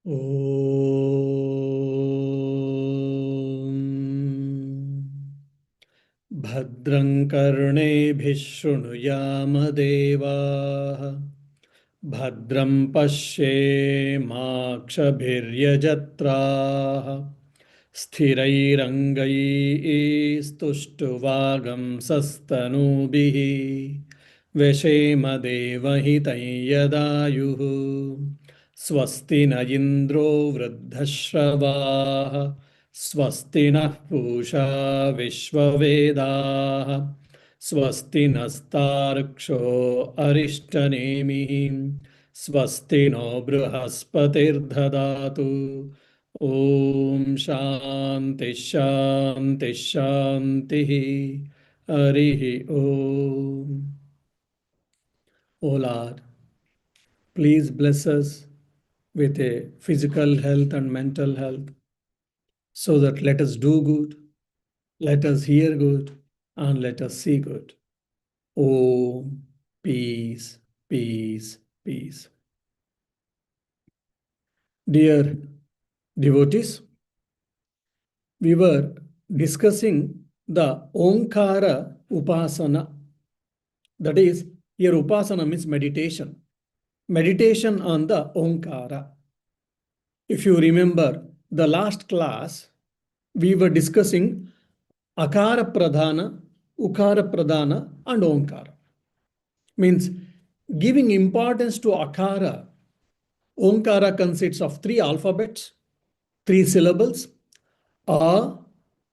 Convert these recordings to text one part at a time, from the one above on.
ॐ भद्रं कर्णेभिः शृणुयामदेवाः भद्रं पश्येमाक्षभिर्यजत्राः स्थिरैरङ्गैस्तुष्टुवागंसस्तनूभिः व्यशेमदेवहितं यदायुः स्वस्ति न इन्द्रो वृद्धश्रवाः स्वस्ति नः पूषा विश्ववेदाः स्वस्ति नस्तार्क्ष्यो अरिष्टनेमिः स्वस्ति नो बृहस्पतिर्ददातु ॐ शान्ति शान्ति शान्तिः हरिः ॐ. O Lord, please bless us with a physical health and mental health, so that let us do good, let us hear good, and let us see good. Om, peace, peace, peace. Dear devotees, we were discussing the Omkara Upasana. That is, here Upasana means meditation. Meditation on the Omkara. If you remember the last class, we were discussing Akara Pradhana, Ukara Pradhana, and Omkara. Means giving importance to Akara. Omkara consists of 3 alphabets, 3 syllables, A,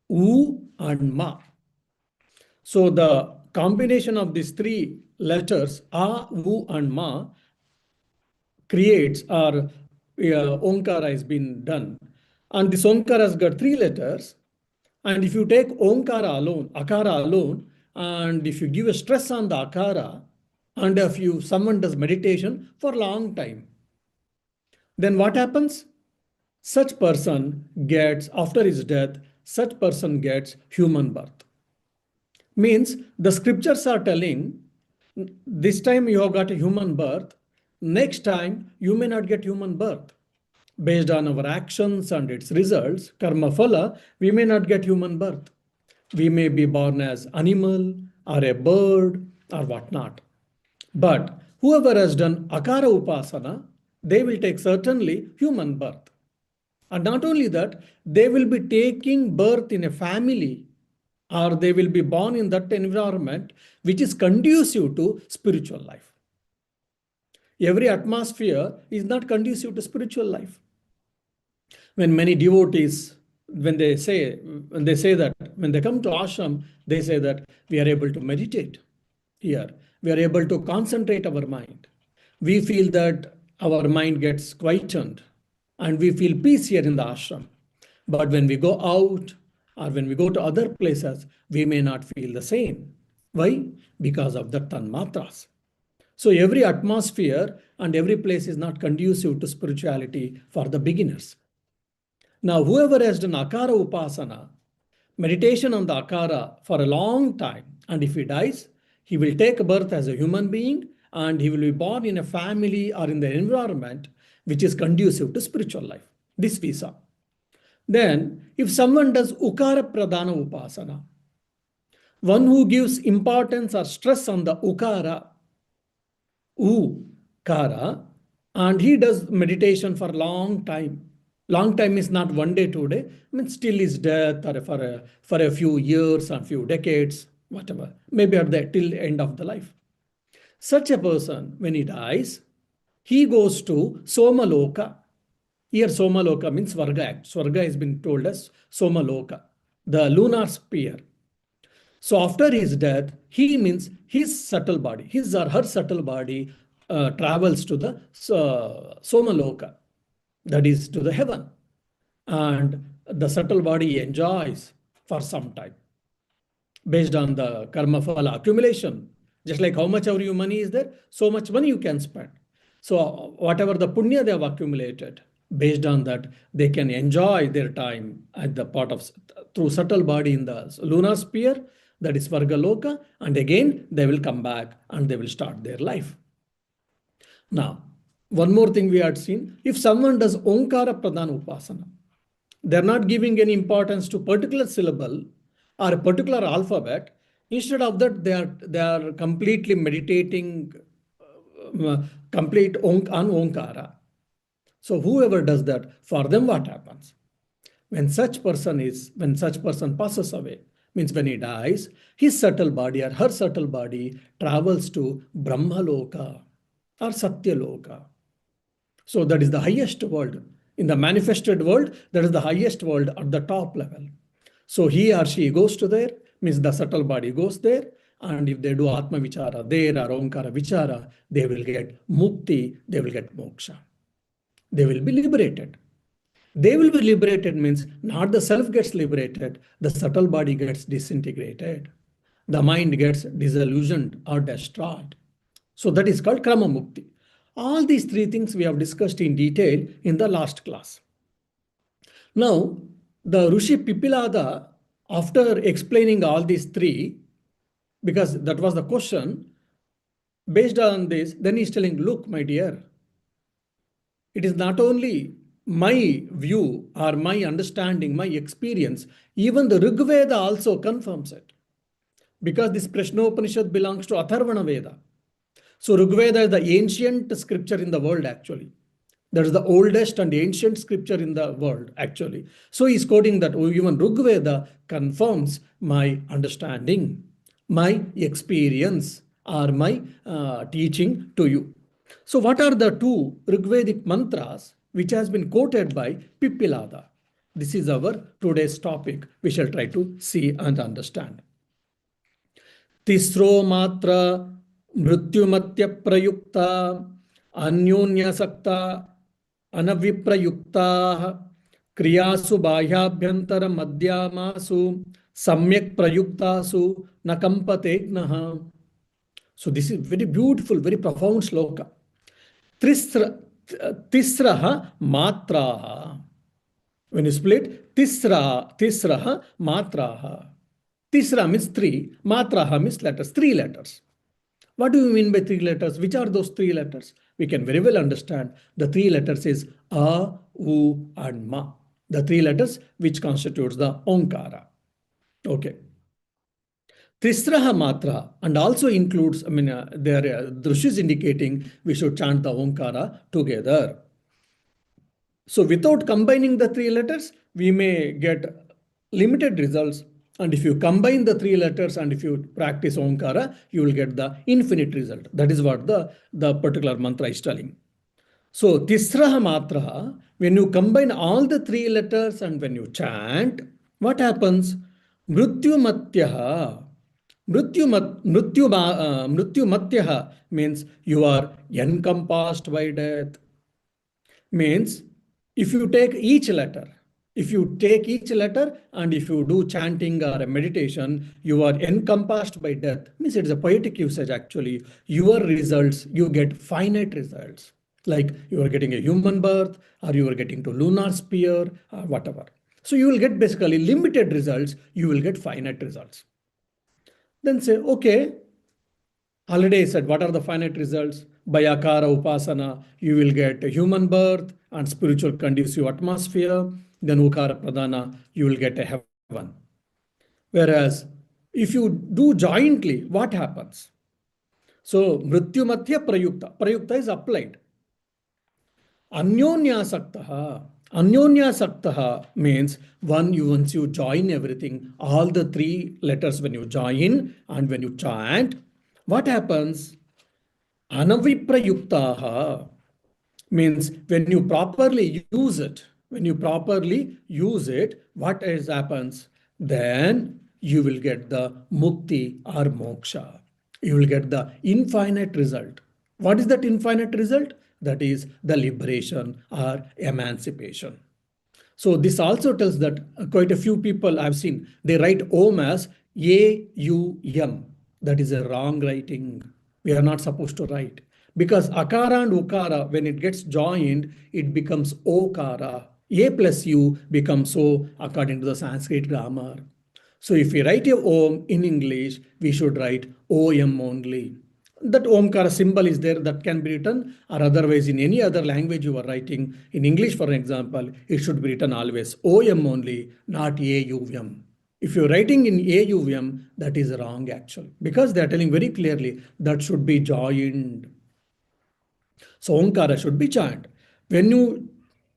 U, and Ma. So the combination of these 3 letters, A, U, and Ma, creates or Omkara has been done. And this Omkara has got 3 letters. And if you take Omkara alone, Akara alone, and if you give a stress on the Akara, and if someone does meditation for a long time, then what happens? Such person gets, after his death, such person gets human birth. Means the scriptures are telling, this time you have got a human birth, next time you may not get human birth. Based on our actions and its results, karma phala, we may not get human birth. We may be born as animal or a bird or whatnot. But whoever has done Akara Upasana, they will take certainly human birth. And not only that, they will be taking birth in a family, or they will be born in that environment which is conducive to spiritual life. Every atmosphere is not conducive to spiritual life. When many devotees, when they come to ashram, they say that we are able to meditate here. We are able to concentrate our mind. We feel that our mind gets quietened and we feel peace here in the ashram. But when we go out or when we go to other places, we may not feel the same. Why? Because of the tanmatras. So every atmosphere and every place is not conducive to spirituality for the beginners. Now, whoever has done Akara Upasana, meditation on the Akara for a long time, and if he dies, he will take birth as a human being and he will be born in a family or in the environment which is conducive to spiritual life. This we saw. Then, if someone does Ukara Pradhana Upasana, one who gives importance or stress on the Ukara, Ukara, and he does meditation for a long time. Long time is not 1 day, 2 day. I mean, still his death or for a few years or few decades, whatever. Maybe at the till end of the life. Such a person, when he dies, he goes to Somaloka. Here Somaloka means Svarga. Svarga has been told as Somaloka, the lunar sphere. So after his death, he means his subtle body, his or her subtle body travels to the Somaloka, that is to the heaven. And the subtle body enjoys for some time based on the karma phala accumulation. Just like how much of your money is there, so much money you can spend. So whatever the punya they have accumulated, based on that, they can enjoy their time at the part of through subtle body in the lunar sphere, that is Vargaloka, and again they will come back and they will start their life. Now, one more thing we had seen, if someone does Omkara Pradhana Upasana, they're not giving any importance to particular syllable or a particular alphabet. Instead of that, they are completely meditating complete on Omkara. So whoever does that, for them what happens? When such person passes away, means when he dies, his subtle body or her subtle body travels to Brahmaloka or Satyaloka. So that is the highest world. In the manifested world, that is the highest world at the top level. So he or she goes to there, means the subtle body goes there, and if they do Atma Vichara there or Omkara Vichara, they will get Mukti, they will get Moksha. They will be liberated. They will be liberated means not the self gets liberated, the subtle body gets disintegrated. The mind gets disillusioned or destroyed. So that is called Krama Mukti. All these three things we have discussed in detail in the last class. Now, the Rishi Pipilada, after explaining all these three, because that was the question, based on this, then he's telling, look, my dear, it is not only my view or my understanding, my experience, even the Rig Veda also confirms it. Because this Prashna Upanishad belongs to Atharvana Veda. So Rig Veda is the ancient scripture in the world actually. That is the oldest and ancient scripture in the world actually. So he's quoting that even Rig Veda confirms my understanding, my experience, or my teaching to you. So what are the two Rigvedic mantras which has been quoted by Pipilada? This is our today's topic. We shall try to see and understand. Tisro matra mrityumatya prayukta अन्योन्य सक्ता अनविप्रयुक्ता क्रियासु बाह्याभ्यंतर मध्यामासु सम्यक प्रयुक्तासु न कंपतेग्नः. So this is very beautiful, very profound sloka. Tisraha matraha. When you split, tisraha matraha. Tisra means three, matraha means letters, three letters. What do you mean by three letters? Which are those three letters? We can very well understand. The three letters is A, U, and Ma. The three letters which constitutes the Omkara. Okay. Tisraha matra and also includes, there Drush is indicating we should chant the Omkara together. So without combining the three letters, we may get limited results. And if you combine the three letters and if you practice Omkara, you will get the infinite result. That is what the particular mantra is telling. So Tisraha matra, when you combine all the three letters and when you chant, what happens? Mrityu matyaha means you are encompassed by death. Means if you take each letter and if you do chanting or a meditation, you are encompassed by death. Means it is a poetic usage actually. Your results, you get finite results. Like you are getting a human birth or you are getting to lunar sphere or whatever. So you will get basically limited results, you will get finite results. Then say, okay, already I said, what are the finite results? By Akara Upasana, you will get a human birth and spiritual conducive atmosphere. Then Ukara Pradhana, you will get a heaven. Whereas if you do jointly, what happens? So Mrityu Matya Prayukta. Prayukta is applied. Anyonya Saktaha means once you join everything, all the three letters when you join and when you chant, what happens? Anaviprayuktaha means when you properly use it, what happens? Then you will get the mukti or moksha. You will get the infinite result. What is that infinite result? That is the liberation or emancipation. So this also tells that quite a few people I've seen, they write Om as A-U-M. That is a wrong writing. We are not supposed to write. Because Akara and Ukara, when it gets joined, it becomes Okara. A plus U becomes O according to the Sanskrit grammar. So if we write a Om in English, we should write OM only. that Omkara symbol is there that can be written, or otherwise in any other language you are writing. In English, for example, it should be written always OM only, not AUM. If you're writing in AUM, that is wrong actually, because they are telling very clearly that should be joined. So Omkara should be joined. When you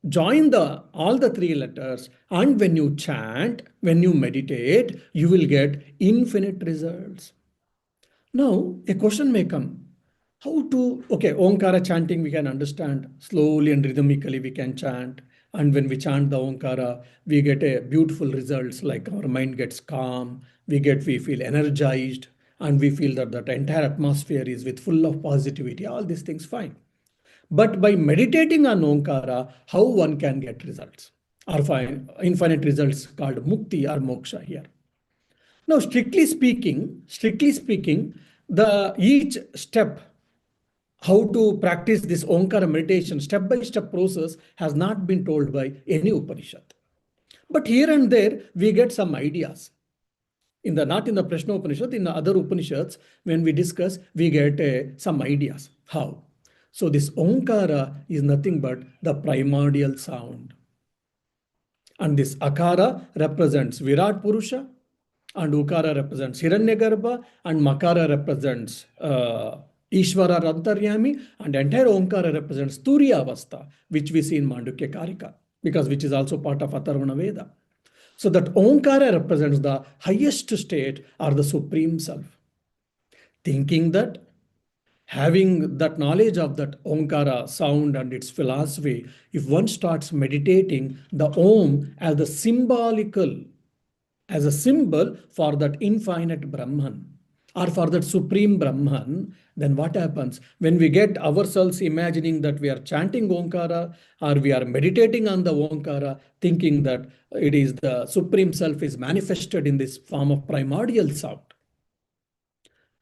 join all the three letters and when you chant, when you meditate, you will get infinite results. Now, a question may come. How to, okay, Omkara chanting we can understand. Slowly and rhythmically we can chant. And when we chant the Omkara, we get a beautiful results like our mind gets calm, we feel energized, and we feel that that entire atmosphere is with full of positivity. All these things fine. But by meditating on Omkara, how one can get results? Or find infinite results called mukti or moksha here. Now, strictly speaking, the each step how to practice this Omkara meditation, step-by-step process has not been told by any Upanishad. But here and there, we get some ideas. Not in the Prashna Upanishad, in the other Upanishads, when we discuss, we get some ideas. How? So this Omkara is nothing but the primordial sound. And this Akara represents Virat Purusha, and Ukara represents Hiranyagarbha, and Makara represents Ishvara Rantaryami, and entire Omkara represents Turiya Avastha, which we see in Mandukya Karika, because which is also part of Atharvana Veda. So that Omkara represents the highest state or the supreme self. Thinking that, having that knowledge of that Omkara sound and its philosophy, if one starts meditating the Om as the symbolical, as a symbol for that infinite Brahman or for that supreme Brahman, then what happens? When we get ourselves imagining that we are chanting Omkara or we are meditating on the Omkara, thinking that it is the supreme self is manifested in this form of primordial sound,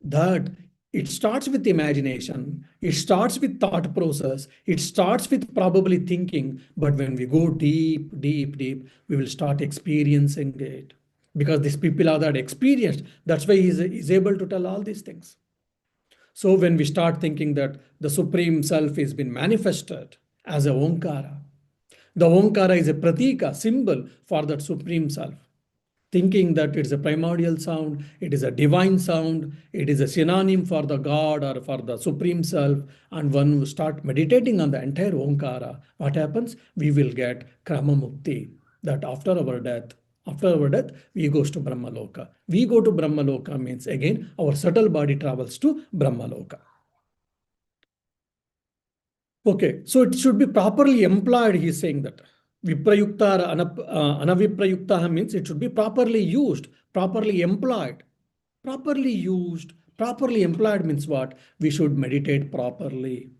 that it starts with imagination, it starts with thought process, it starts with probably thinking, but when we go deep, we will start experiencing it. Because these people are that experienced, that's why he's able to tell all these things. So when we start thinking that the Supreme Self has been manifested as a Omkara, the Omkara is a pratika, symbol for that Supreme Self. Thinking that it's a primordial sound, it is a divine sound, it is a synonym for the God or for the Supreme Self, and one who start meditating on the entire Omkara, what happens? We will get Krama Mukti, that after our death, we goes to Brahmaloka. We go to Brahmaloka means again our subtle body travels to Brahmaloka. Okay, so it should be properly employed, he is saying that. Viprayukta or anaviprayukta means it should be properly used, properly employed. Properly used, properly employed means what? We should meditate properly.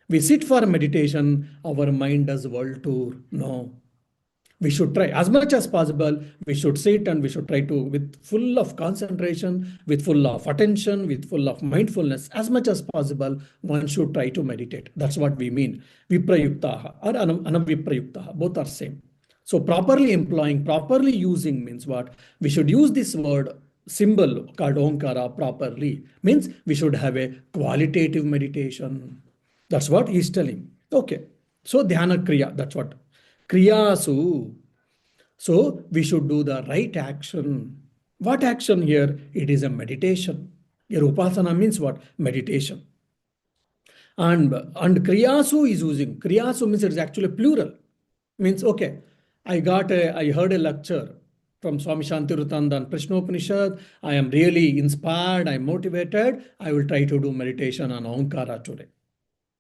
We sit for meditation, our mind does world tour. No. We should try as much as possible. We should sit and we should try to, with full of concentration, with full of attention, with full of mindfulness, as much as possible, one should try to meditate. That's what we mean. Viprayuktaha or anaviprayuktaha, both are same. So properly employing, properly using means what? We should use this word symbol called Omkara properly. Means we should have a qualitative meditation. That's what he's telling. Okay. So dhyana kriya, that's what. Kriyasu. So we should do the right action. What action here? It is a meditation. Your upasana means what? Meditation. And kriyasu is using. Kriyasu means it is actually plural. Means okay. I heard a lecture from Swami Shantivratananda and Prashna Upanishad. I am really inspired. I am motivated. I will try to do meditation on Omkara today.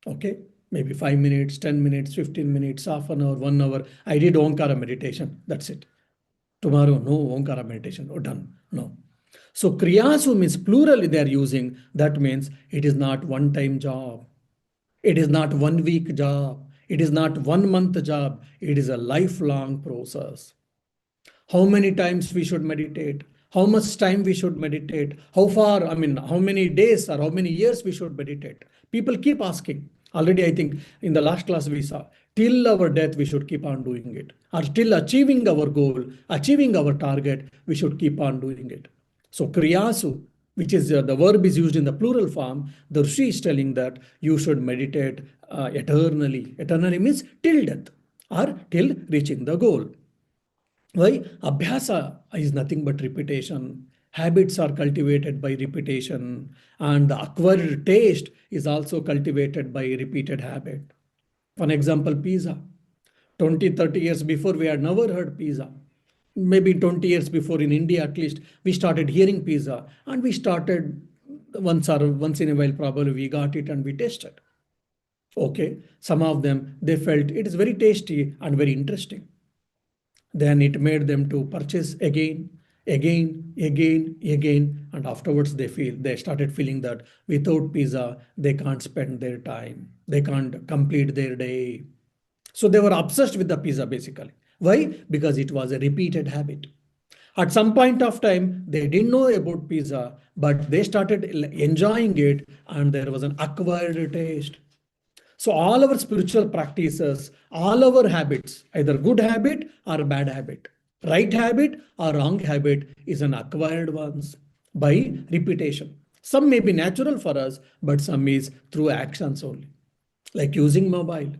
Okay, maybe 5 minutes, 10 minutes, 15 minutes, half an hour, 1 hour. I did Omkara meditation. That's it. Tomorrow, no Omkara meditation. Oh, done. No. So Kriyasu means plural they are using. That means it is not one-time job. It is not 1 week job. It is not 1 month job. It is a lifelong process. How many times we should meditate? How much time we should meditate? How far, how many days or how many years we should meditate? People keep asking. Already, I think in the last class we saw, till our death, we should keep on doing it. Or till achieving our goal, achieving our target, we should keep on doing it. So Kriyasu, which is the verb is used in the plural form, the Rishi is telling that you should meditate eternally. Eternally means till death or till reaching the goal. Why? Abhyasa is nothing but repetition. Habits are cultivated by repetition, and the acquired taste is also cultivated by repeated habit. For example, pizza. 20, 30 years before, we had never heard pizza. Maybe 20 years before, in India at least, we started hearing pizza, and we started once in a while, probably we got it and we tasted. Okay, some of them, they felt it is very tasty and very interesting. Then it made them to purchase again, again, and afterwards they started feeling that without pizza they can't spend their time, they can't complete their day. So they were obsessed with the pizza basically. Why? Because it was a repeated habit. At some point of time, they didn't know about pizza, but they started enjoying it, and there was an acquired taste. So all our spiritual practices, all our habits, either good habit or bad habit, right habit or wrong habit, is an acquired ones by repetition. Some may be natural for us, but some is through actions only, like using mobile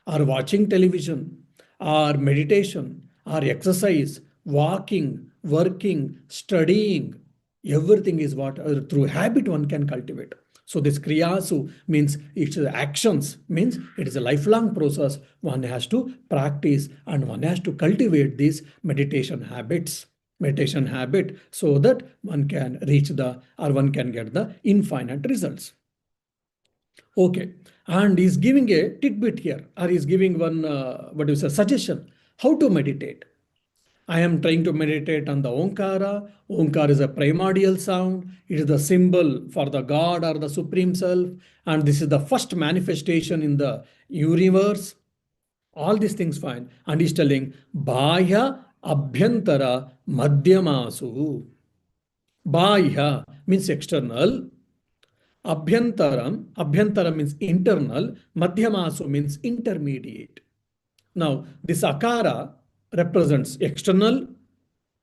or watching television or meditation or exercise, walking, working, studying. Everything is what through habit one can cultivate. So this kriyasu means it's actions, means it is a lifelong process. One has to practice and one has to cultivate these meditation habits. Meditation habit, so that one can reach the, or one can get the infinite results. Okay, and he's giving a tidbit here, or he's giving one, what is a suggestion, how to meditate. I am trying to meditate on the Omkara. Omkara is a primordial sound. It is the symbol for the God or the Supreme Self. And this is the first manifestation in the universe. All these things fine. And he's telling, Bhaya Abhyantara Madhyamasu. Bhaya means external. Abhyantara means internal. Madhyamasu means intermediate. Now, this akara represents external,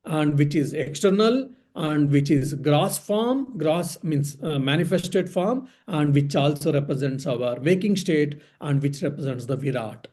and which is external, and which is gross form. Gross means manifested form, and which also represents our waking state, and which represents the Virat.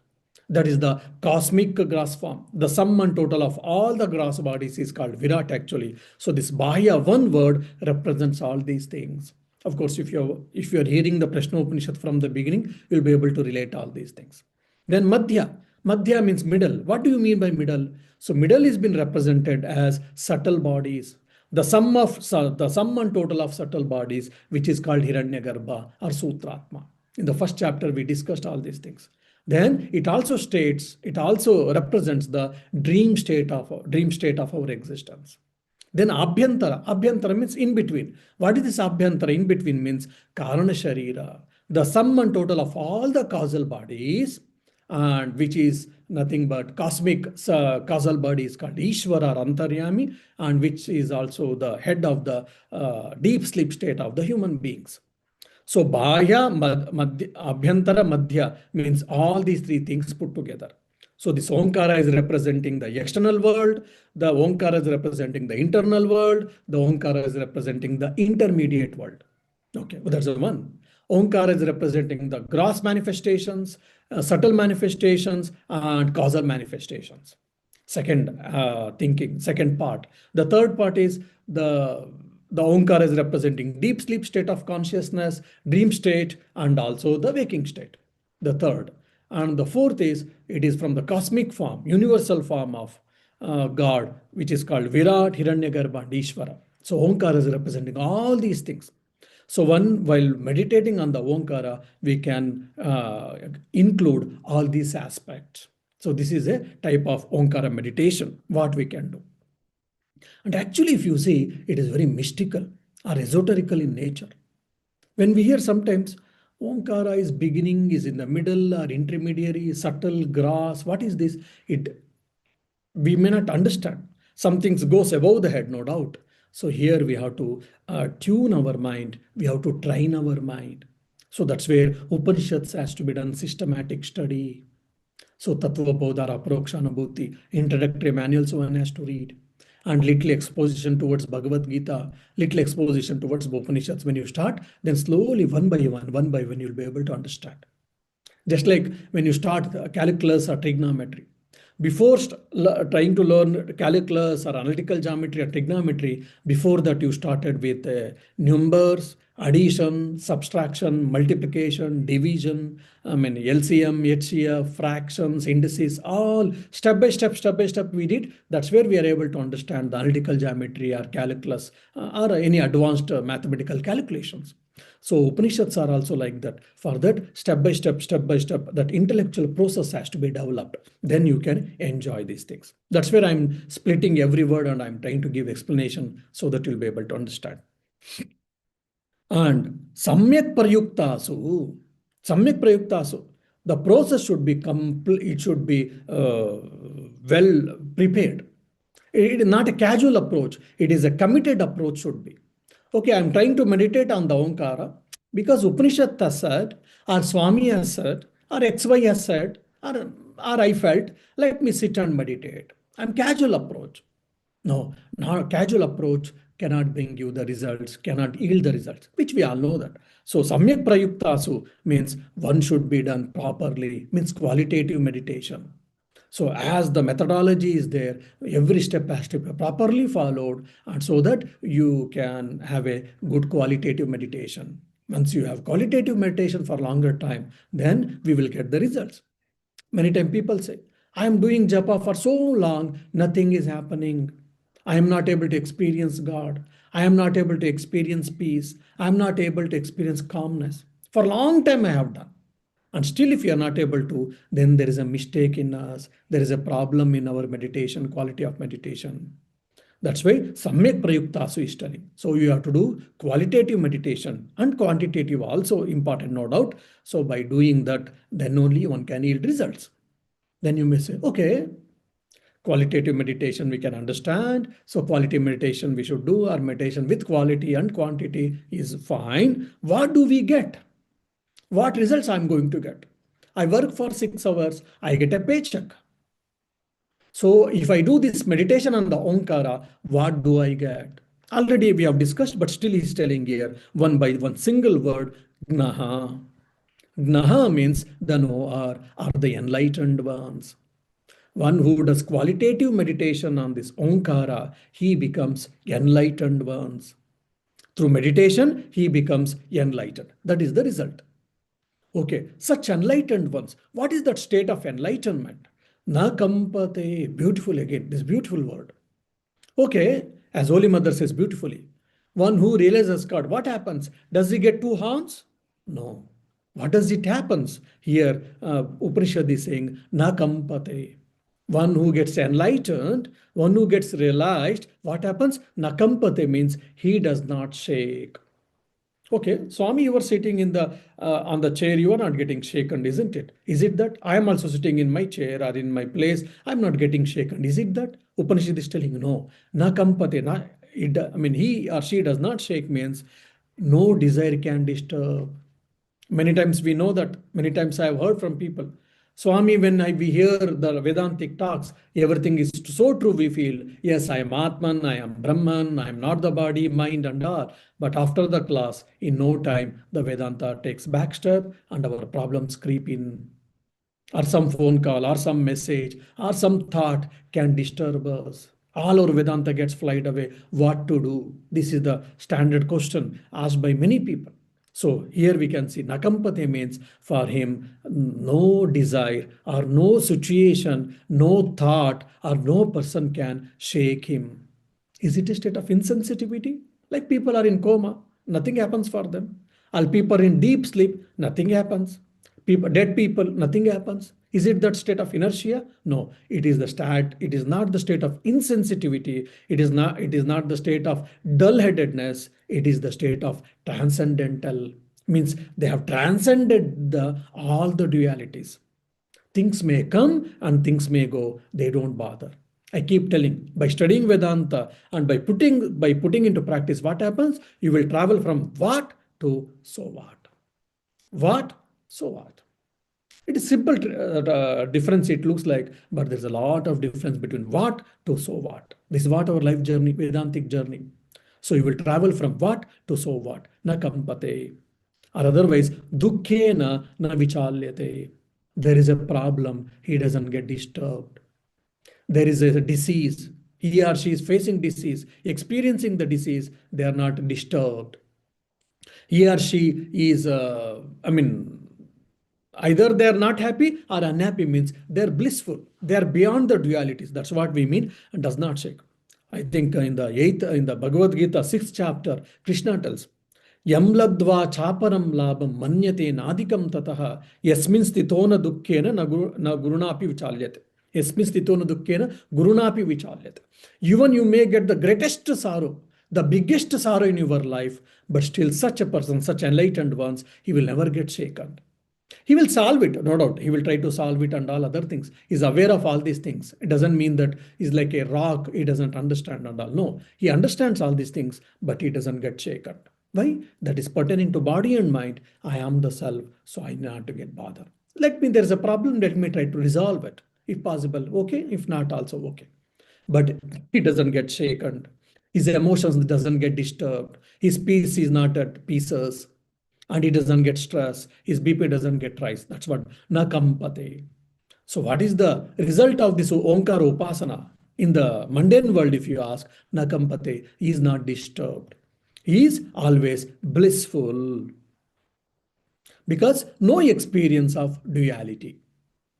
That is the cosmic gross form. The sum and total of all the gross bodies is called Virat actually. So this Bahya, one word, represents all these things. Of course, if you're hearing the Prashna Upanishad from the beginning, you'll be able to relate all these things. Then Madhya. Madhya means middle. What do you mean by middle? So middle has been represented as subtle bodies. The sum and total of subtle bodies, which is called Hiranyagarbha or Sutratma. In the first chapter, we discussed all these things. Then it also represents the dream state of our existence. Then Abhyantara means in between. What is this Abhyantara? In between means Karana Sharira, the sum and total of all the causal bodies, and which is nothing but cosmic causal body is called Ishvara or Antaryami, and which is also the head of the deep sleep state of the human beings. So Bahya, Abhyantara, Madhya means all these three things put together. So this Omkara is representing the external world, the Omkara is representing the internal world, the Omkara is representing the intermediate world. Okay, well, that's the one. Omkara is representing the gross manifestations, subtle manifestations, and causal manifestations. Second second part. The third part is the Omkara is representing deep sleep state of consciousness, dream state, and also the waking state. The third. And the fourth is, it is from the cosmic form, universal form of God, which is called Virat, Hiranyagarbha, and Ishvara. So Omkara is representing all these things. So while meditating on the Omkara, we can include all these aspects. So this is a type of Omkara meditation, what we can do. And actually, if you see, it is very mystical or esoterical in nature. When we hear sometimes, Omkara is beginning, is in the middle, or intermediary, subtle, gross, what is this? We may not understand. Some things goes above the head, no doubt. So here we have to tune our mind. We have to train our mind. So that's where Upanishads has to be done systematic study. So Tattva Bodhara, Parokshanubhuti, introductory manuals one has to read. and little exposition towards Bhagavad Gita, little exposition towards Upanishads. When you start, then slowly, one by one, you'll be able to understand. Just like when you start calculus or trigonometry. Before trying to learn calculus or analytical geometry or trigonometry, before that you started with numbers, addition, subtraction, multiplication, division, I mean LCM, HCF, fractions, indices, all step by step we did. That's where we are able to understand the analytical geometry or calculus or any advanced mathematical calculations. So Upanishads are also like that. For that, step by step, that intellectual process has to be developed. Then you can enjoy these things. That's where I'm splitting every word and I'm trying to give explanation so that you'll be able to understand. And samyak prayuktasu, the process should be complete, it should be well prepared. It is not a casual approach, it is a committed approach should be. Okay, I'm trying to meditate on the Omkara because Upanishad has said, or Swami has said, or XY has said, or I felt, let me sit and meditate. I'm casual approach. No, not casual approach cannot bring you the results, cannot yield the results, which we all know that. So Samyak Prayuktasu means one should be done properly, means qualitative meditation. So as the methodology is there, every step has to be properly followed, and so that you can have a good qualitative meditation. Once you have qualitative meditation for longer time, then we will get the results. Many times people say, I am doing japa for so long, nothing is happening. I am not able to experience God. I am not able to experience peace. I am not able to experience calmness. For a long time I have done. And still, if you are not able to, then there is a mistake in us. There is a problem in our meditation, quality of meditation. That's why Samyak Prayuktasu is telling. So you have to do qualitative meditation and quantitative also important, no doubt. So by doing that, then only one can yield results. Then you may say, okay, qualitative meditation we can understand. So quality meditation we should do, or meditation with quality and quantity is fine. What do we get? What results I'm going to get? I work for 6 hours, I get a paycheck. So if I do this meditation on the Omkara, what do I get? Already we have discussed, but still he's telling here one by one single word, Gnaha. Gnaha means the knower or the enlightened ones. One who does qualitative meditation on this Omkara, he becomes enlightened ones. Through meditation, he becomes enlightened. That is the result. Okay, such enlightened ones. What is that state of enlightenment? Na kampate. Beautiful again, this beautiful word. Okay, as Holy Mother says beautifully, one who realizes God, what happens? Does he get 2 horns? No. What does it happens? Here, Upanishad is saying, na kampate. One who gets enlightened, one who gets realized, what happens? Nakampate means he does not shake. Okay, Swami, you are sitting in the on the chair. You are not getting shaken, isn't it? Is it that I am also sitting in my chair or in my place? I am not getting shaken. Is it that Upanishad is telling no? Na kampate. Na. I mean, he or she does not shake means no desire can disturb. Many times we know that. Many times I have heard from people. Swami, when we hear the Vedantic talks, everything is so true, we feel, yes, I am Atman, I am Brahman, I am not the body, mind and all. But after the class, in no time, the Vedanta takes back step and our problems creep in. Or some phone call, or some message, or some thought can disturb us. All our Vedanta gets flied away. What to do? This is the standard question asked by many people. So here we can see Nakampate means for him no desire or no situation, no thought or no person can shake him. Is it a state of insensitivity? Like people are in coma, nothing happens for them. Or people are in deep sleep, nothing happens. People, dead people, nothing happens. Is it that state of inertia? No, it is the state. It is not the state of insensitivity. It is not. It is not the state of dull-headedness. It is the state of transcendental. Means they have transcended all the dualities. Things may come and things may go. They don't bother. I keep telling, by studying Vedanta and by putting into practice, what happens? You will travel from what to so what. What? So what? It is simple difference it looks like, but there's a lot of difference between what to so what. This is what our life journey, Vedantic journey. So you will travel from what to so what. Na kampate. Or otherwise, dukkena na vichalyate. There is a problem, he doesn't get disturbed. There is a disease, he or she is facing disease, experiencing the disease, they are not disturbed. He or she is, either they are not happy or unhappy, means they are blissful. They are beyond the dualities. That's what we mean, and does not shake. I think in the Bhagavad Gita, 6th chapter, Krishna tells, Yam labdva chaparam labam manyate nadikam tataha yasmin stitona dukkena na gurunapi vichalyate. Yasmin stitona dukkena gurunapi vichalyate. Even you may get the greatest sorrow, the biggest sorrow in your life, but still such a person, such enlightened ones, he will never get shaken. He will solve it, no doubt. He will try to solve it and all other things. He's aware of all these things. It doesn't mean that he's like a rock, he doesn't understand and all. No, he understands all these things, but he doesn't get shaken. Why? That is pertaining to body and mind. I am the self, so I need not to get bothered. There's a problem, let me try to resolve it. If possible, okay. If not, also okay. But he doesn't get shaken. His emotions doesn't get disturbed. His peace is not at pieces, and he doesn't get stress. His BP doesn't get rise. That's what na kampate. So what is the result of this Omkara Upasana? In the mundane world, if you ask, na kampate, he is not disturbed. He is always blissful, because no experience of duality,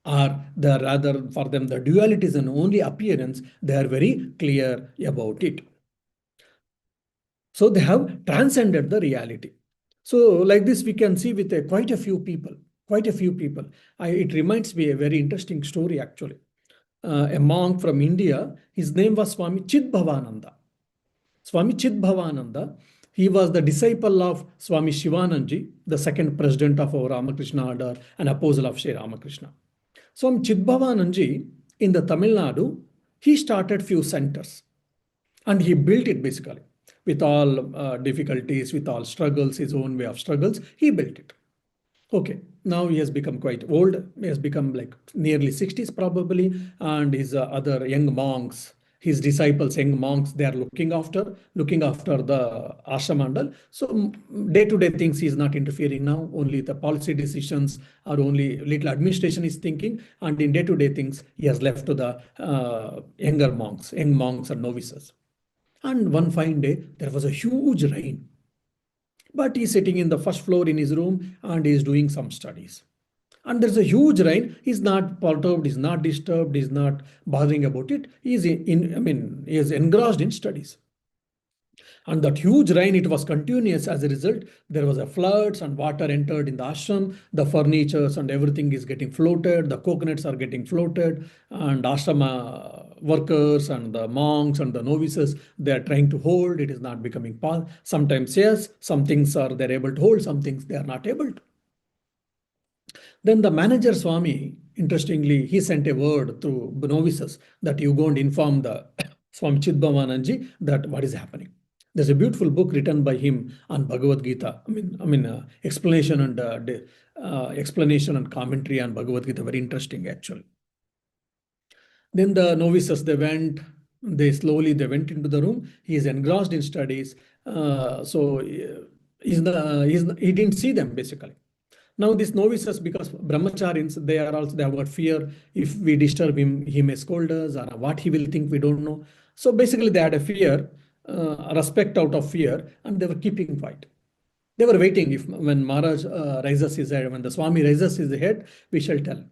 or the rather for them the duality is an only appearance. They are very clear about it. So they have transcended the reality. So like this, we can see with quite a few people, quite a few people. It reminds me a very interesting story actually. A monk from India, his name was Swami Chidbhavananda. Swami Chidbhavananda, he was the disciple of Swami Shivananji, the second president of our Ramakrishna order and apostle of Sri Ramakrishna. Swami Chidbhavananji in the Tamil Nadu, he started few centers and he built it basically with all difficulties, with all struggles, his own way of struggles, he built it. Okay, now he has become quite old. He has become like nearly 60s probably, and his other young monks, his disciples, young monks, they are looking after the ashramandal. So day-to-day things he is not interfering now. Only the policy decisions or only little administration is thinking, and in day-to-day things he has left to the young monks and novices. And one fine day there was a huge rain. But he's sitting in the first floor in his room and he's doing some studies. And there's a huge rain. He's not perturbed, he's not disturbed, he's not bothering about it. He is he is engrossed in studies. And that huge rain, it was continuous. As a result, there was a floods and water entered in the ashram. The furnitures and everything is getting floated. The coconuts are getting floated. And ashrama workers and the monks and the novices, they are trying to hold. It is not becoming part. Sometimes, yes, some things are they're able to hold, some things they are not able to. Then the manager Swami, interestingly, he sent a word to novices that you go and inform the Swami Chidbhavananji that what is happening. There's a beautiful book written by him on Bhagavad Gita. Explanation and commentary on Bhagavad Gita. Very interesting, actually. Then the novices, they went into the room. He is engrossed in studies. He didn't see them basically. Now these novices, because brahmacharis, they have got fear. If we disturb him, he may scold us, or what he will think, we don't know. So basically they had a fear, respect out of fear, and they were keeping quiet. They were waiting when Maharaj raises his head, when the Swami raises his head, we shall tell.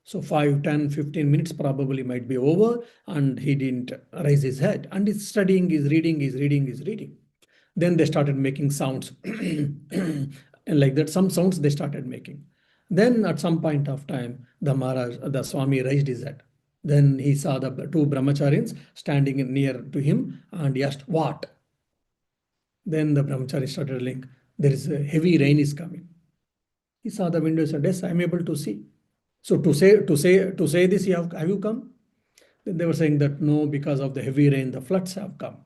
So 5, 10, 15 minutes probably might be over, and he didn't raise his head. And he's studying, he's reading. Then they started making sounds. And like that, some sounds they started making. Then at some point of time, the Swami raised his head. Then he saw the two brahmacharis standing near to him and he asked, what? Then the brahmachari started telling, there is a heavy rain is coming. He saw the window and said, yes, I am able to see. So to say this, have you come? Then they were saying that no, because of the heavy rain, the floods have come.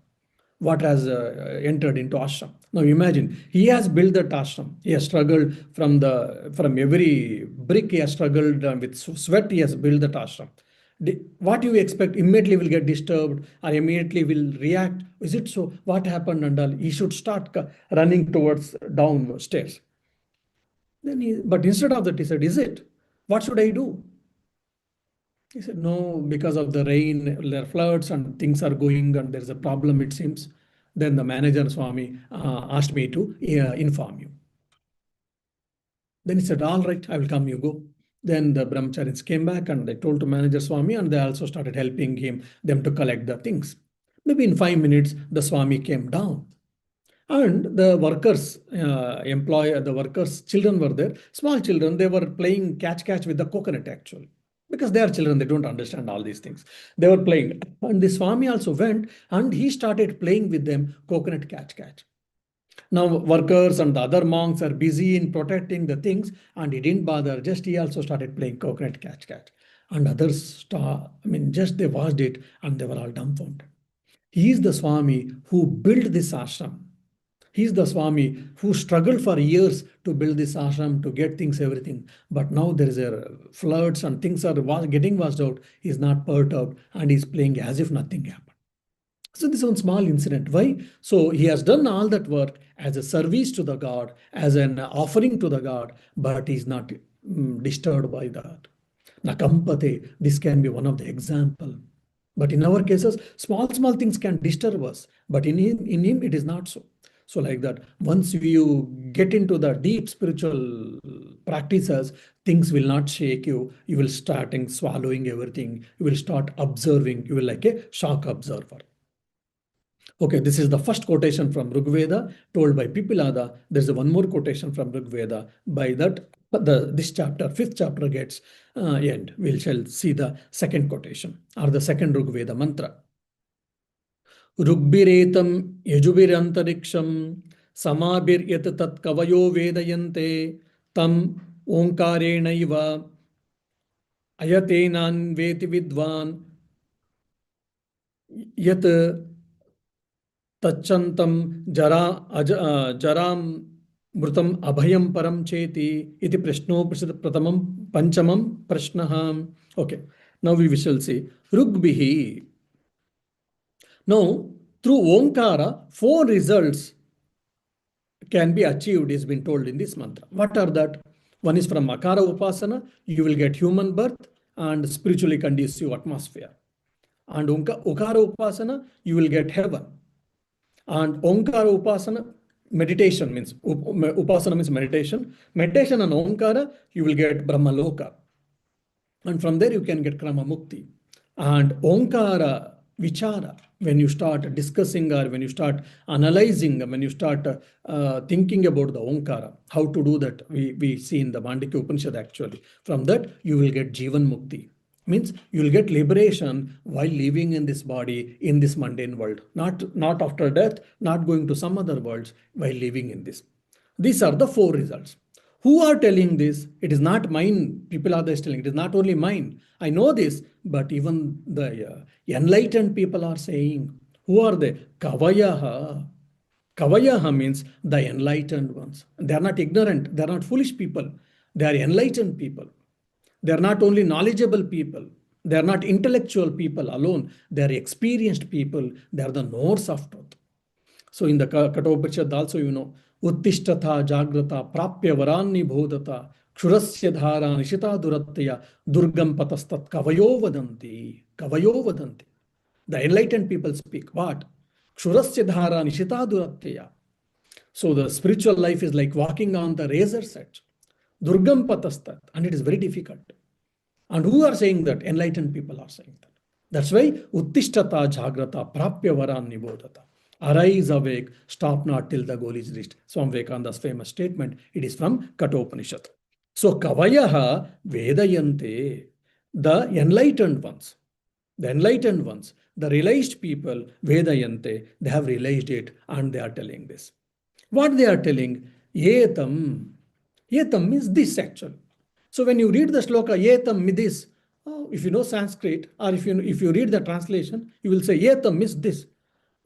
what has entered into ashram. Now imagine, he has built that ashram. He has struggled from every brick. He has struggled with sweat. He has built that ashram. What you expect immediately will get disturbed or immediately will react? Is it so? What happened and all? He should start running towards downstairs. But instead of that, he said, "Is it? What should I do?" He said, "No, because of the rain, there are floods and things are going and there's a problem, it seems." Then the manager, Swami, asked me to inform you. Then he said, "All right, I will come, you go." Then the brahmacharis came back and they told to manager Swami, and they also started helping them to collect the things. Maybe in 5 minutes, the Swami came down. And the workers' children were there, small children, they were playing catch with the coconut actually. Because they are children, they don't understand all these things. They were playing. And the Swami also went and he started playing with them coconut catch. Now workers and the other monks are busy in protecting the things, and he didn't bother. Just he also started playing coconut catch. And others, just they watched it and they were all dumbfounded. He is the Swami who built this ashram. He is the Swami who struggled for years to build this ashram, to get things, everything. But now there is a floods and things are getting washed out. He is not perturbed and he is playing as if nothing happened. So this is one small incident. Why? So he has done all that work as a service to the God, as an offering to the God, but he is not disturbed by that. Nakampate, this can be one of the example. But in our cases, small things can disturb us. But in him, it is not so. So like that, once you get into the deep spiritual practices, things will not shake you. You will start swallowing everything. You will start observing. You will like a shock observer. Okay, this is the first quotation from Rigveda told by Pipilada. There's one more quotation from Rigveda. By that, this chapter, fifth chapter gets end. We shall see the second quotation or the second Rigveda mantra. Rugbiretam yajubirantariksham samabiryat tat kavayo vedayante tam omkarenaiva ayatenan veti vidvan yat तच्चन्तं जरां मृतम् अभयं परं चेति इति प्रश्नोपनिषद प्रथमं पंचमं प्रश्नः. Okay, now we shall see Rugbihi. Now through Omkara, 4 results can be achieved is been told in this mantra. What are that? One is from Akara Upasana, you will get human birth and spiritually conducive atmosphere. And Ukara Upasana, you will get heaven. And Omkara Upasana, meditation means, Upasana means meditation. Meditation and Omkara, you will get Brahmaloka. And from there you can get Krama Mukti. And Omkara Vichara, when you start discussing or when you start analyzing, when you start thinking about the Omkara, how to do that, we see in the Mandikya Upanishad actually. From that, you will get Jivan Mukti. Means you will get liberation while living in this body, in this mundane world. Not after death, not going to some other worlds, while living in this. These are the 4 results. Who are telling this? It is not mine. People are telling. It is not only mine. I know this, but even the enlightened people are saying. Who are they? Kavayaha. Kavayaha means the enlightened ones. They are not ignorant. They are not foolish people. They are enlightened people. They are not only knowledgeable people. They are not intellectual people alone. They are experienced people. They are the knowers of truth. So in the Kathopanishad also, Uttishtata Jagrata Prapya Varanni Bodhata Kshurasya Dhara Nishita Duratya Durgam Patastat Kavayo Vadanti. Kavayo Vadanti. The enlightened people speak. What? Kshurasya Dhara Nishita Duratya. So the spiritual life is like walking on the razor's edge. Durgam Patastat. And it is very difficult. And who are saying that? Enlightened people are saying that. That's why Uttishtata Jagrata Prapya Varan Nibodhata. Arise, awake, stop not till the goal is reached. Swami Vivekananda's famous statement. It is from Kathopanishad. So Kavayaha Vedayante, the enlightened ones, the realized people, Vedayante, they have realized it and they are telling this. What they are telling? Yetam. Yetam means this actually. So when you read the sloka, Yetam midis, if you know Sanskrit or if you read the translation, you will say Yetam means this.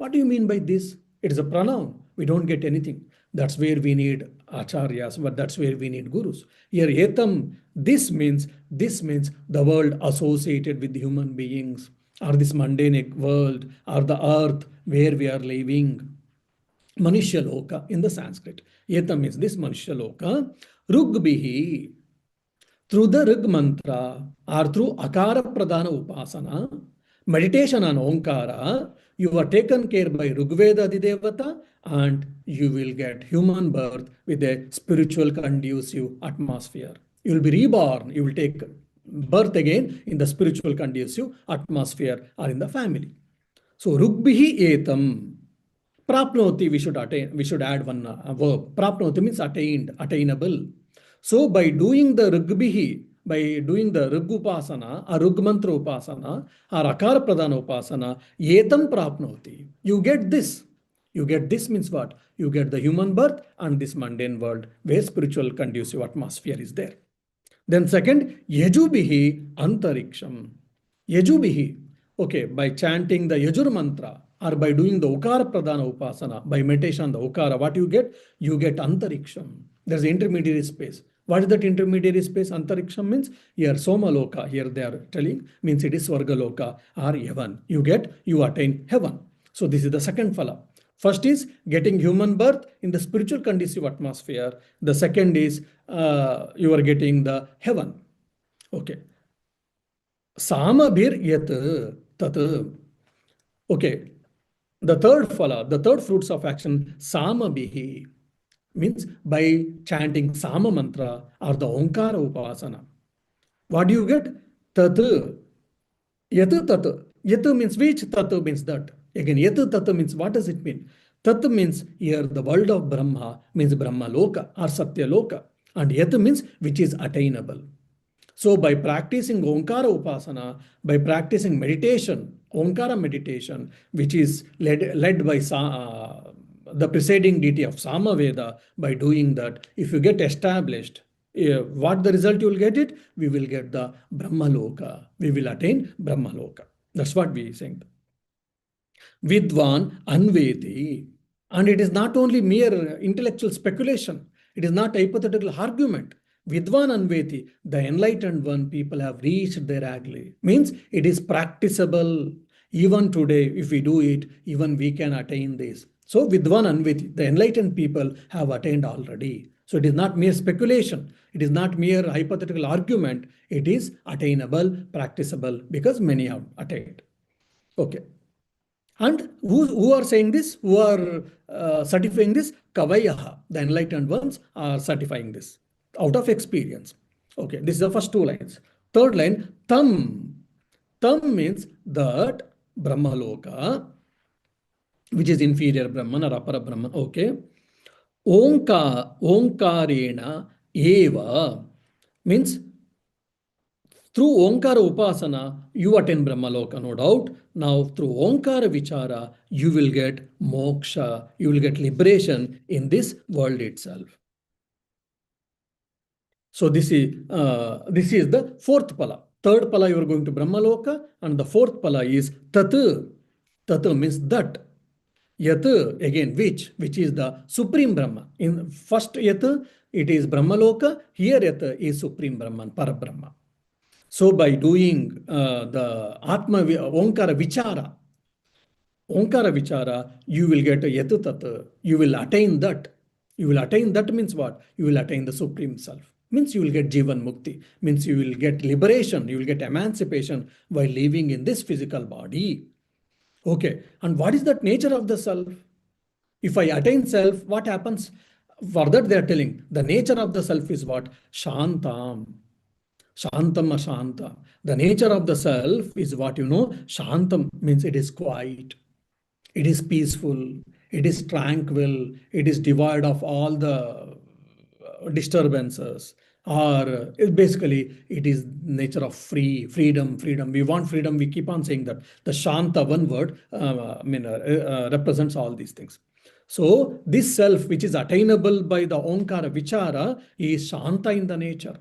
What do you mean by this? It is a pronoun. We don't get anything. That's where we need acharyas, but that's where we need gurus. Here, etam, this means the world associated with human beings, or this mundane world, or the earth where we are living. Manushya loka in the Sanskrit. Etam means this Manushya loka. Rugbihi, through the Rig mantra or through Akara Pradhana Upasana, meditation on Omkara, you are taken care by Rigveda Adidevata and you will get human birth with a spiritual conducive atmosphere. You will be reborn, you will take birth again in the spiritual conducive atmosphere or in the family. So, Rugbihi etam. Prapnoti, we should add one verb. Prapnoti means attained, attainable. So by doing the Rigbihi, by doing the Rigupasana, or Rugmantra Upasana, or Akara Pradhana Upasana, Yetam Prapnoti. You get this. You get this means what? You get the human birth and this mundane world where spiritual conducive atmosphere is there. Then second, Yajubihi Antariksham. Yajubihi. Okay, by chanting the Yajur mantra or by doing the Ukara Pradhana Upasana, by meditation on the Ukara, what you get? You get Antariksham. There's intermediary space. What is that intermediary space? Antariksham means here Somaloka, here they are telling, means it is Swargaloka or heaven. You attain heaven. So this is the second phala. First is getting human birth in the spiritual conducive atmosphere. The second is you are getting the heaven. Okay. Samabhir yat tat. Okay. The third phala, the third fruits of action, samabhihi, means by chanting Sama mantra or the Omkara Upasana. What do you get? Tat. Yat tat. Yat means which, tat means that. Again, yat tat means what does it mean? Tat means here the world of Brahma means Brahma Loka or Satya Loka. And yat means which is attainable. So by practicing Omkara Upasana, by practicing meditation, Omkara meditation, which is led by the presiding deity of Samaveda, by doing that, if you get established, what the result you will get it? We will get the Brahmaloka. We will attain Brahmaloka. That's what we are saying. Vidvan Anveti. And it is not only mere intellectual speculation. It is not hypothetical argument. Vidvan Anveti, the enlightened one, people have reached their agli. Means it is practicable. Even today, if we do it, even we can attain this. So Vidvan Anveti, the enlightened people have attained already. So it is not mere speculation. It is not mere hypothetical argument. It is attainable, practicable, because many have attained. Okay. And who are saying this? Who are certifying this? Kavayaha, the enlightened ones are certifying this out of experience. Okay, this is the first two lines. Third line, tam. Tam means that Brahmaloka, which is inferior Brahman or Apara Brahman. Okay. Omkarena eva means through Omkara Upasana, you attain Brahmaloka, no doubt. Now, through Omkara Vichara, you will get moksha, you will get liberation in this world itself. So this is the fourth pala. Third pala you are going to Brahmaloka, and the fourth pala is tat. Tat means that. Yat, again, which is the supreme Brahma. In first yat, it is Brahmaloka. Here yat is supreme Brahman, Parabrahma. So by doing the Atma Omkara Vichara, you will get a Yatu Tata. You will attain that. You will attain that means what? You will attain the Supreme Self. Means you will get Jivan Mukti. Means you will get liberation. You will get emancipation while living in this physical body. Okay. And what is that nature of the Self? If I attain Self, what happens? For that they are telling, the nature of the Self is what? Shantam. Shantam Ashanta. The nature of the self is what you know. Shantam means it is quiet, it is peaceful, it is tranquil, it is devoid of all the disturbances. Or basically, it is nature of freedom. We want freedom. We keep on saying that. The Shanta, one word, represents all these things. So this self, which is attainable by the Omkara Vichara, is Shanta in the nature.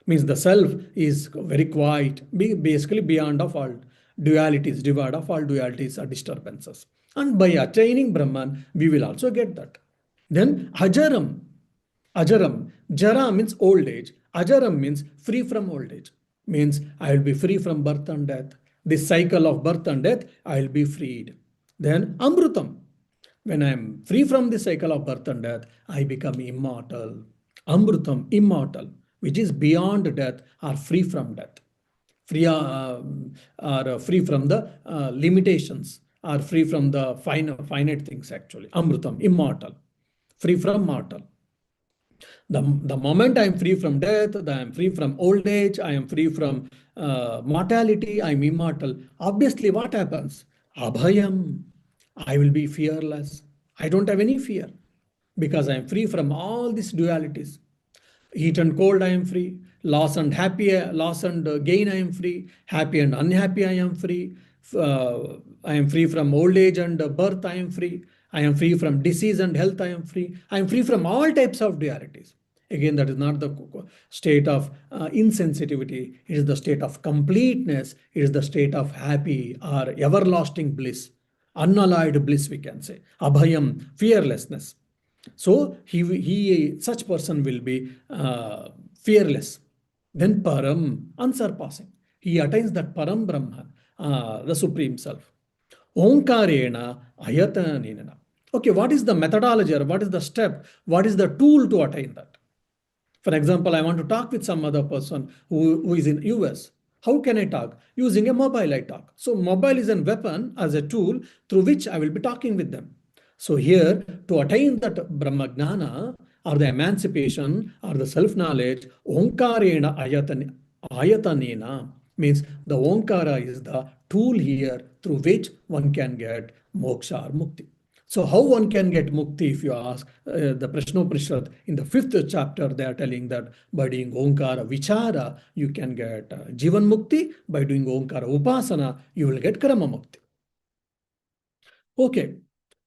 Means the self is very quiet, basically beyond of all dualities, devoid of all dualities or disturbances. And by attaining Brahman, we will also get that. Then Ajaram. Ajaram. Jara means old age. Ajaram means free from old age. Means I will be free from birth and death. This cycle of birth and death, I will be freed. Then Amrutam. When I am free from the cycle of birth and death, I become immortal. Amrutam, immortal, which is beyond death or free from death. Free or free from the limitations, or free from the finite things actually. Amrutam, immortal, free from mortal. The moment I am free from death, I am free from old age, I am free from mortality, I am immortal. Obviously, what happens? Abhayam. I will be fearless. I don't have any fear because I am free from all these dualities. Heat and cold, I am free. Loss and gain, I am free. Happy and unhappy, I am free. I am free from old age and birth, I am free. I am free from disease and health, I am free. I am free from all types of dualities. Again, that is not the state of insensitivity. It is the state of completeness. It is the state of happy or everlasting bliss, unalloyed bliss, we can say. Abhayam, fearlessness. So such person will be fearless. Then Param, unsurpassing. He attains that Param Brahma, the Supreme Self. Omkarena ayatanena. Okay, what is the methodology, or what is the step? What is the tool to attain that? For example, I want to talk with some other person who is in US. How can I talk? Using a mobile, I talk. So mobile is a weapon as a tool through which I will be talking with them. So here, to attain that Brahmagnana, or the emancipation, or the self-knowledge, Omkarena ayatanena, means the Omkara is the tool here through which one can get moksha or mukti. So how one can get mukti, if you ask the Prashnopanishad in the 5th chapter, they are telling that by doing Omkara Vichara, you can get Jivan Mukti. By doing Omkara Upasana, you will get Karma Mukti. Okay,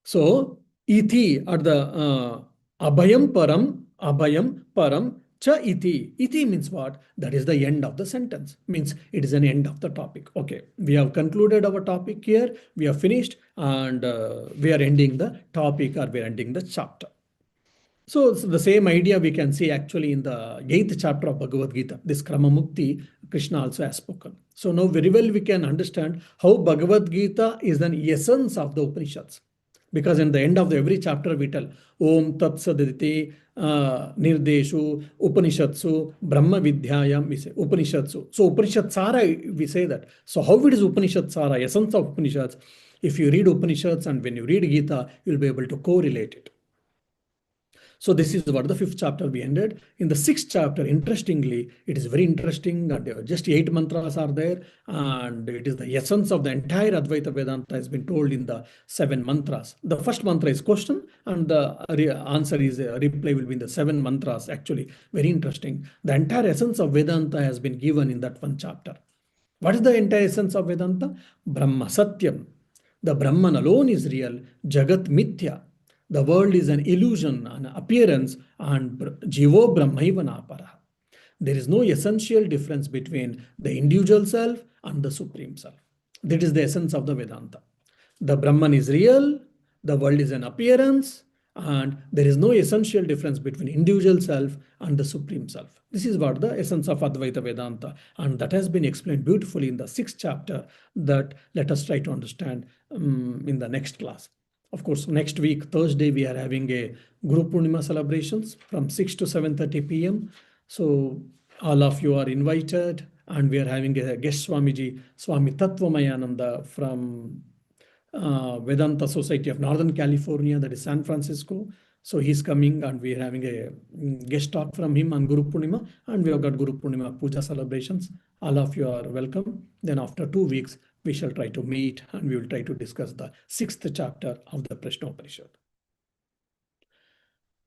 so iti or the abhayam param cha iti. Iti means what? That is the end of the sentence. Means it is an end of the topic. Okay, we have concluded our topic here. We have finished, and we are ending the topic, or we are ending the chapter. So the same idea we can see actually in the 8th chapter of Bhagavad Gita. This Krama Mukti, Krishna also has spoken. So now very well we can understand how Bhagavad Gita is an essence of the Upanishads. Because in the end of every chapter we tell Om Tat Saditi Nirdeshu Upanishatsu Brahma Vidyayam, we say Upanishatsu. So Upanishad Sara, we say that. So how it is Upanishad Sara, essence of Upanishads? If you read Upanishads and when you read Gita, you'll be able to correlate it. So this is what the 5th chapter we ended. In the 6th chapter, interestingly, it is very interesting, and just 8 mantras are there, and it is the essence of the entire Advaita Vedanta has been told in the 7 mantras. The first mantra is question, and the answer is reply will be in the 7 mantras. Actually, very interesting. The entire essence of Vedanta has been given in that one chapter. What is the entire essence of Vedanta? Brahma Satyam. The Brahman alone is real. Jagat Mithya. The world is an illusion, an appearance, and Jivo Brahmaiva Napara. There is no essential difference between the individual self and the Supreme Self. That is the essence of the Vedanta. The Brahman is real, the world is an appearance, and there is no essential difference between individual self and the Supreme Self. This is what the essence of Advaita Vedanta, and that has been explained beautifully in the 6th chapter that let us try to understand in the next class. Of course, next week, Thursday, we are having a Guru Purnima celebrations from 6 to 7:30 p.m. So all of you are invited, and we are having a guest Swamiji, Swami Tattvamayananda from Vedanta Society of Northern California, that is San Francisco. So he's coming, and we are having a guest talk from him on Guru Purnima, and we have got Guru Purnima Puja celebrations. All of you are welcome. Then after 2 weeks, we shall try to meet, and we will try to discuss the 6th chapter of the Prashna Upanishad.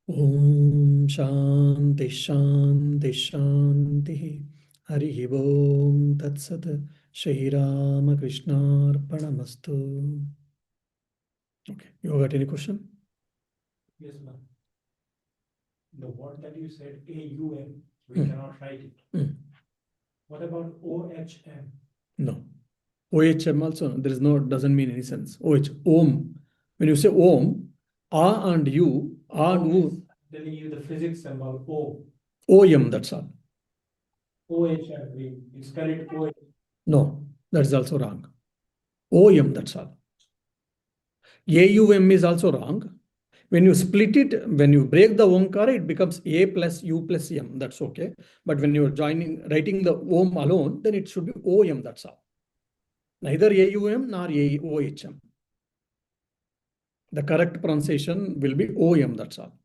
Om Shanti Shanti Shanti Hari Om Tat Sat Shri Ramakrishna Arpanamastu. Okay, you got any question? Yes, ma'am. The word that you said, AUM, we cannot write it. What about OHM? No. OHM also, there is no, doesn't mean any sense. OH, Om. When you say Om, A and U, A and Om U, is telling you the physics symbol O. OM, that's all. OH, I believe. You spell it OH. No, that is also wrong. OM, that's all. AUM is also wrong. When you split it, when you break the Omkara, it becomes A plus U plus M. That's okay. But when you're writing the Om alone, then it should be OM, that's all. Neither AUM nor OHM. The correct pronunciation will be OM, that's all.